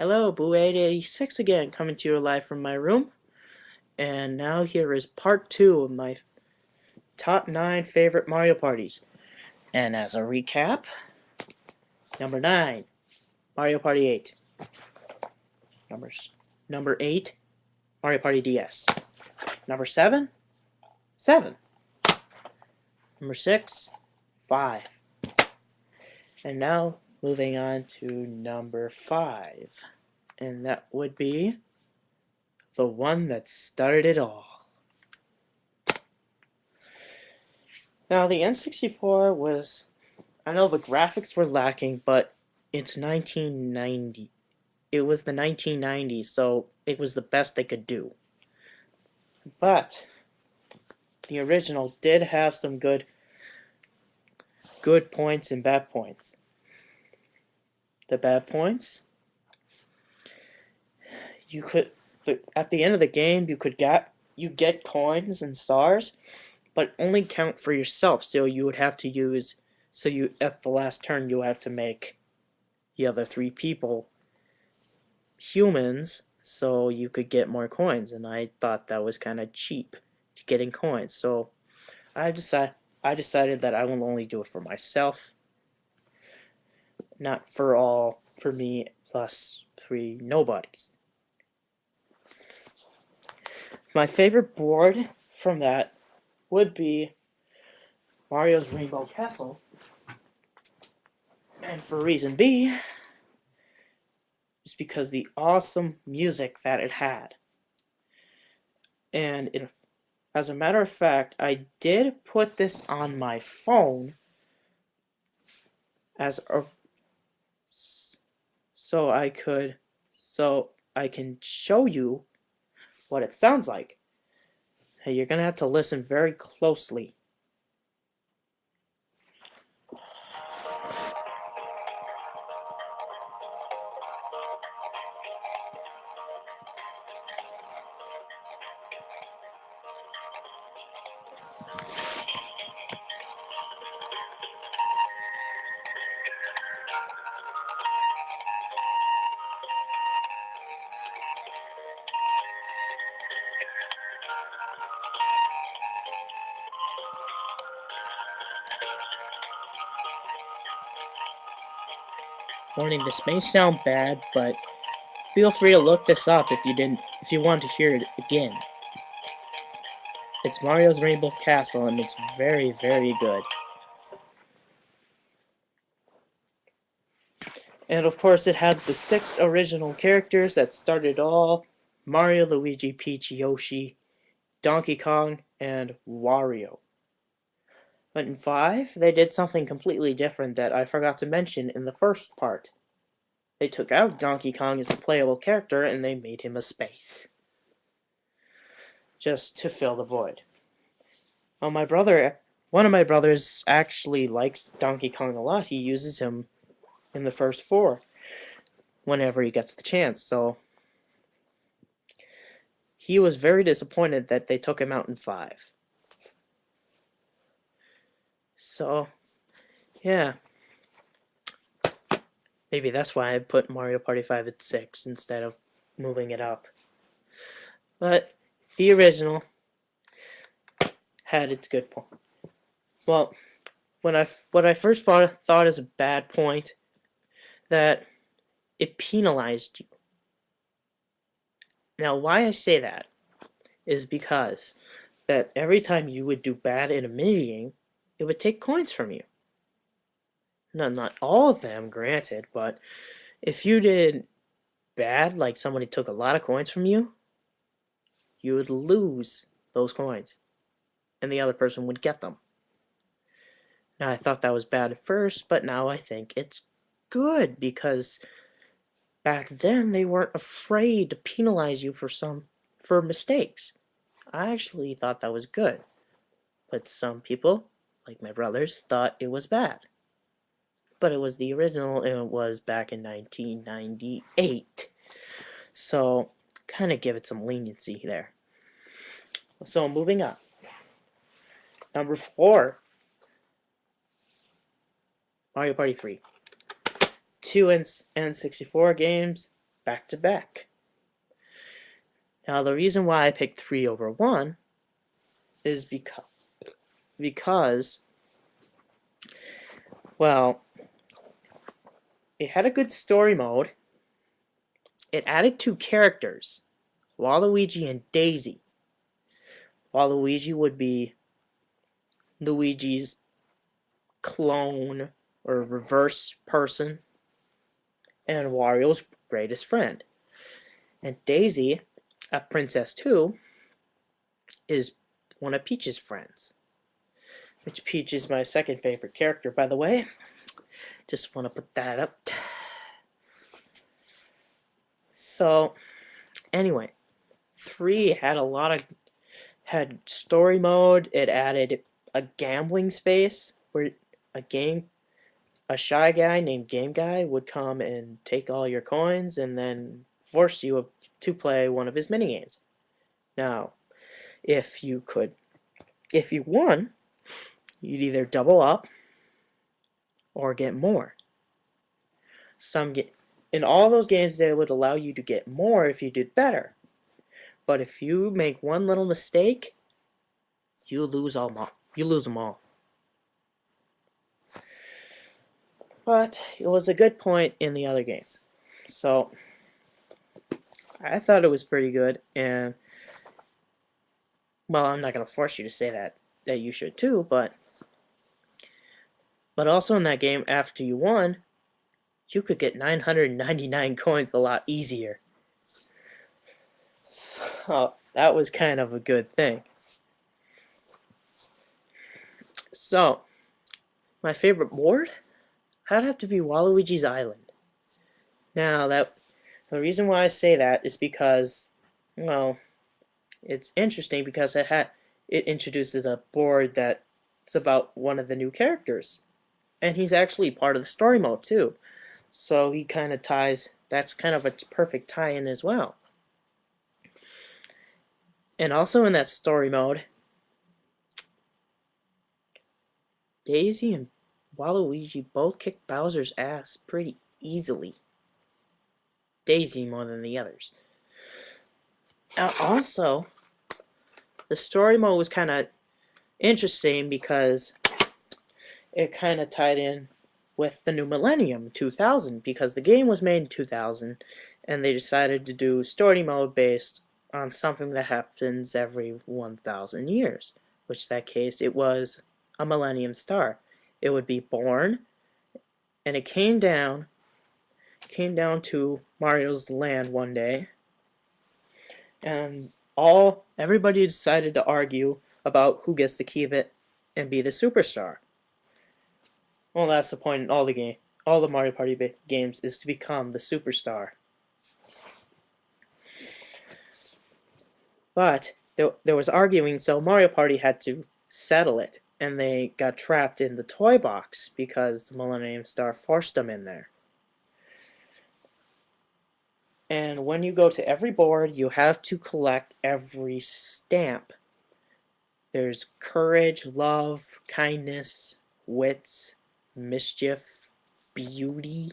Hello, Boo886 again, coming to you live from my room. And now here is part 2 of my top 9 favorite Mario parties. And as a recap, number 9, Mario Party 8. Number 8, Mario Party DS. Number 7, 7. Number 6, 5. And now moving on to number 5. And that would be the one that started it all. Now the N64 was, I know the graphics were lacking, but it's 1990. It was the 1990s, so it was the best they could do. But the original did have some good points and bad points. The bad points, you could at the end of the game you get coins and stars, but only count for yourself. So you would have to use at the last turn you have to make the other 3 people humans so you could get more coins, and I thought that was kind of cheap to getting coins. So I decided that I will only do it for myself, not for me plus 3 nobodies. My favorite board from that would be Mario's Rainbow Castle, and for reason B is because the awesome music that it had. And as a matter of fact, I did put this on my phone so I can show you what it sounds like. Hey, you're gonna have to listen very closely. Warning, this may sound bad, but feel free to look this up if you want to hear it again. It's Mario's Rainbow Castle, and it's very, very good. And of course, it had the 6 original characters that started all: Mario, Luigi, Peach, Yoshi, Donkey Kong, and Wario. But in 5, they did something completely different that I forgot to mention in the first part. They took out Donkey Kong as a playable character and they made him a space, just to fill the void. Well, one of my brothers actually likes Donkey Kong a lot. He uses him in the first 4 whenever he gets the chance, so he was very disappointed that they took him out in 5. So, yeah. Maybe that's why I put Mario Party 5 at 6 instead of moving it up. But the original had its good point. Well, what I first thought is a bad point, that it penalized you. Now, why I say that is because that every time you would do bad in a minigame, it would take coins from you. No, not all of them, granted, but if you did bad, like somebody took a lot of coins from you, you would lose those coins, and the other person would get them. Now, I thought that was bad at first, but now I think it's good, because back then they weren't afraid to penalize you for mistakes. I actually thought that was good, but some people, like my brothers, thought it was bad. But it was the original, and it was back in 1998. So, kind of give it some leniency there. So, moving on. Number 4, Mario Party 3. 2 N64 games, back to back. Now, the reason why I picked 3 over 1 is because well, it had a good story mode. It added 2 characters, Waluigi and Daisy. Waluigi would be Luigi's clone or reverse person, and Wario's greatest friend. And Daisy, a princess too, is one of Peach's friends. Which Peach is my second favorite character, by the way. Just want to put that up. So, anyway, 3 had story mode. It added a gambling space where a shy guy named Game Guy would come and take all your coins and then force you to play one of his minigames. Now, if you won, you'd either double up or get more. In all those games, they would allow you to get more if you did better. But if you make one little mistake, you lose them all. But it was a good point in the other games. So I thought it was pretty good, and well, I'm not going to force you to say that you should too, but also in that game, after you won, you could get 999 coins a lot easier. So that was kind of a good thing. So, my favorite board? That'd have to be Waluigi's Island. Now, the reason why I say that is because, well, it's interesting because it introduces a board that's about one of the new characters. And he's actually part of the story mode, too. So he kind of that's kind of a perfect tie-in as well. And also in that story mode, Daisy and Waluigi both kicked Bowser's ass pretty easily. Daisy more than the others. Also, the story mode was kind of interesting because it kind of tied in with the new millennium, 2000, because the game was made in 2000, and they decided to do story mode based on something that happens every 1,000 years, which in that case it was a millennium star. It would be born, and it came down to Mario's land one day, and everybody decided to argue about who gets to keep it and be the superstar. Well, that's the point in all the Mario Party games is to become the superstar. But there was arguing, so Mario Party had to settle it, and they got trapped in the toy box because the Millennium Star forced them in there. And when you go to every board, you have to collect every stamp. There's courage, love, kindness, wits, mischief, beauty.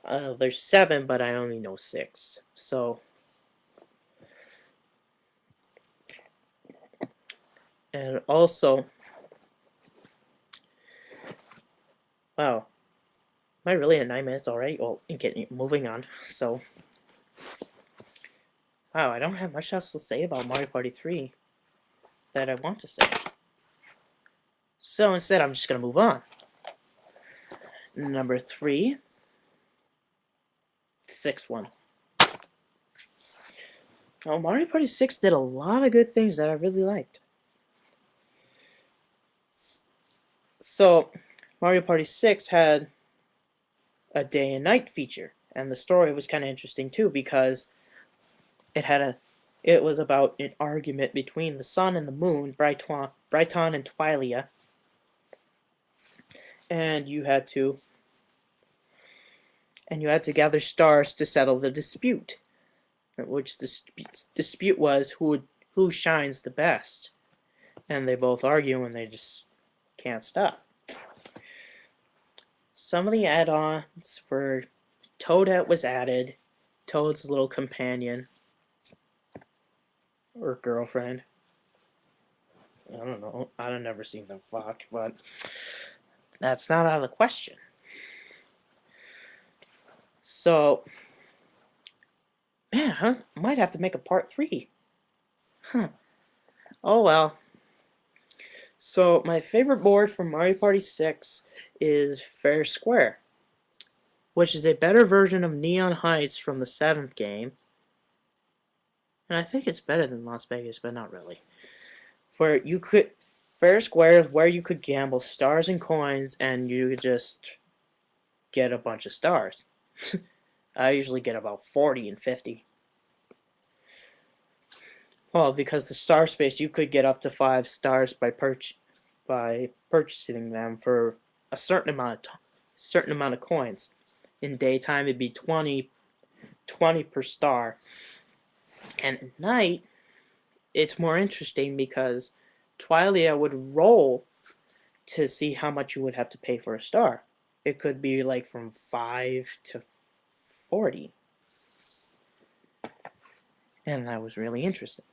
There's 7, but I only know 6. So, and also, wow, am I really at 9 minutes already? Well, moving on. So, wow, I don't have much else to say about Mario Party 3 that I want to say. So instead, I'm just going to move on. Number 3, the 6th one. Now, Mario Party 6 did a lot of good things that I really liked. So, Mario Party 6 had a day and night feature, and the story was kind of interesting too because it was about an argument between the sun and the moon, Brighton and Twilia, and you had to gather stars to settle the dispute, which the dispute was who shines the best, and they both argue and they just can't stop. Some of the add-ons were Toadette was added, Toad's little companion or girlfriend. I don't know. I've never seen them fuck, but that's not out of the question. So, man, I might have to make a part 3. Huh. Oh well. So, my favorite board from Mario Party 6 is Fair Square, which is a better version of Neon Heights from the 7th game. And I think it's better than Las Vegas, but not really. Fair Square is where you could gamble stars and coins, and you could just get a bunch of stars. I usually get about 40 and 50. Well, because the star space, you could get up to 5 stars by purchasing them for a certain amount of coins. In daytime, it'd be 20 per star. And at night, it's more interesting because Twilio would roll to see how much you would have to pay for a star. It could be like from 5 to 40. And that was really interesting.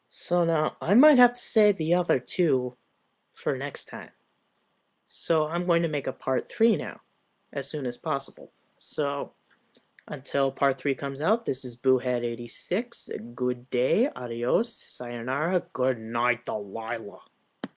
So now, I might have to save the other 2 for next time. So I'm going to make a part 3 now, as soon as possible. So, until part 3 comes out, this is Boohead86. Good day, adios, sayonara, good night, Delilah.